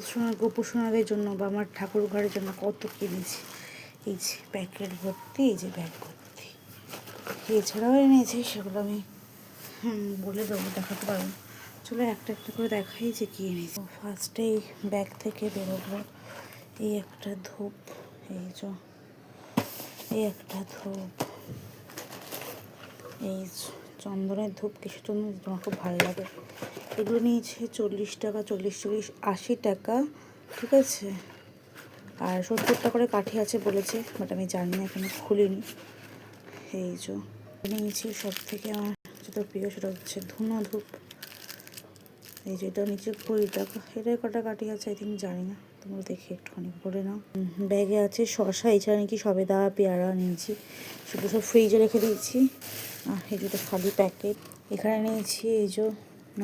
সোনার গোপু সোনাদের জন্য বা আমার ঠাকুর ঘরের জন্য কত কিনেছি। এই যে প্যাকেট ভর্তি, এই যে ব্যাগ ভর্তি। এছাড়াও এনেছি, সেগুলো আমি বলে দেবো, দেখাতে পারবো। চলো একটা একটা করে দেখাই যে কী এনেছি। ফার্স্টেই ব্যাগ থেকে বেরোবো। এই একটা ধূপ, এই একটা ধূপ, এই চন্দনের ধূপ, কিছু চন্দন আমার খুব ভালো লাগে। এগুলো নিয়েছে 40 টাকা, 80 টাকা, ঠিক আছে। আর 70 টাকা করে কাঠি আছে বলেছে, বাট আমি জানি না, এখানে খুলিনি। এই যে নিয়েছি সব থেকে আমার যেটা প্রিয়, সেটা হচ্ছে ধুনো ধূপ। এই যে এটা নিচে 20 টাকা। এটাই কটা কাঠি আছে আই থিঙ্ক, জানি না, তোমরা দেখে একটুখানি করে নাও। ব্যাগে আছে শসা, এছাড়া নাকি সবেদা, পেয়ারা নিয়েছি, সেগুলো সব ফ্রিজে রেখে দিয়েছি। আর এই যেটা খালি প্যাকেট। এখানে নিয়েছি এই যে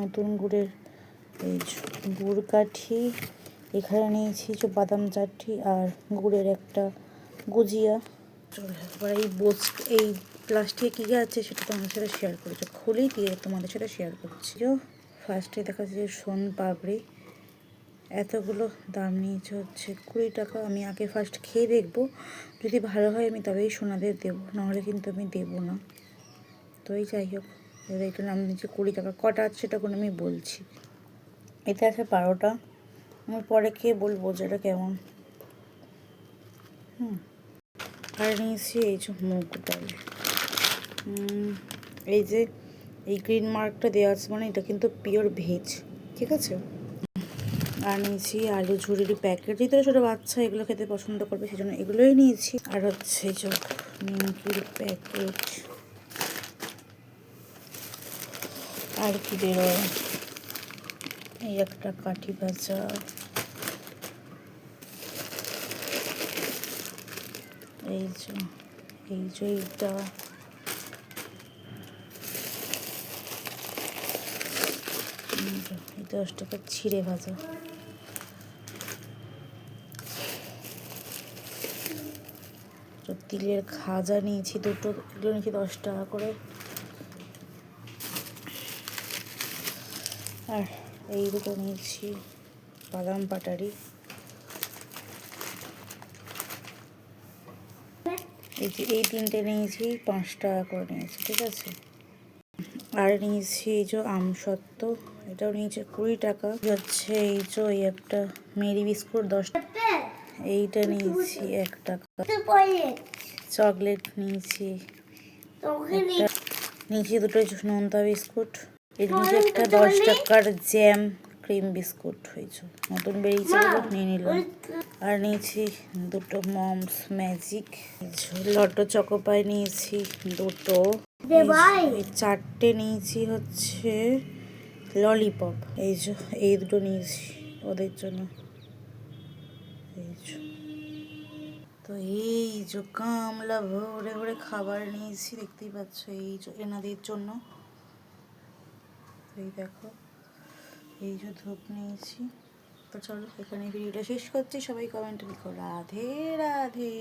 নতুন গুড়ের এই গুড় কাঠি। এখানে নিয়েছি যে বাদাম চাটনি আর গুড়ের একটা গুজিয়া। এবার এই প্লাস্টিকে কী আছে সেটা তোমাদের সাথে শেয়ার করেছি, খুলি দিয়ে তোমাদের সাথে শেয়ার করছি। ফার্স্টে দেখা যাচ্ছে সোন পাপড়ি, এতগুলো দাম নিয়েছে হচ্ছে 20 টাকা। আমি আগে ফার্স্ট খেয়ে দেখবো, যদি ভালো হয় আমি তবেই সোনাদের দেবো, নাহলে কিন্তু আমি দেবো না। তো এই যাই হোক, এটার নাম নিচ্ছে 20 টাকা। কটা আছে সেটা কোনো আমি বলছি। এতে আছে 12টা। আমি পরে খেয়ে বলবো যে এটা কেমন। আর নিয়েছি এই যে মুগ ডাল। এই যে এই গ্রিন মার্কটা দেওয়া আছে, মানে এটা কিন্তু পিওর ভেজ, ঠিক আছে। আর নিয়েছি আলু ঝুড়ির প্যাকেট, যেহেতু ছোটো বাচ্চা এগুলো খেতে পছন্দ করবে, সেজন্য এগুলোই নিয়েছি। আর হচ্ছে এই যে নিমকির প্যাকেট। আর কি বেরোয়, এই একটা কাঠি ভাজা, এই যে এইটা, এই 10 টাকার ছিঁড়ে ভাজা। তিলের খাজা নিয়েছি দুটো, এগুলো নিয়েছি 10 টাকা করে। আর এই দুটো নিয়েছি বাদাম পাটারি। এই যে এই তিনটে নিয়েছি 5 টাকা করে নিয়েছি, ঠিক আছে। আর নিয়েছি এই যে আমসত্ত্ব, এটাও নিয়েছে 20 টাকা। হচ্ছে এই যে এই একটা মেরি বিস্কুট 10 টাকা। এইটা নিয়েছি 1 টাকা। চকলেট নিয়েছি দুটো নোনতা বিস্কুট। এটা নিয়েছি একটা 10 টাকার জ্যাম ক্রিম বিস্কুট, হয়েছে নতুন বেরিয়েছে বলে নিয়ে নিলাম। আর নিয়েছি দুটো মমস ম্যাজিক। লটো চকোপাই নিয়েছি দুটো। এই 4টে নিয়েছি হচ্ছে ললিপপ। এই দুটো নিয়েছি ওদের জন্য। তো এই যে গামলা ভরে ভরে খাবার নিয়েছি, দেখতেই পাচ্ছ, এই যে এনাদের জন্য। এই দেখো, এই যে ধূপ নিয়েছি। তো চলো এখানে ভিডিওটা শেষ করছি। সবাই কমেন্টে লিখো রাধে রাধে।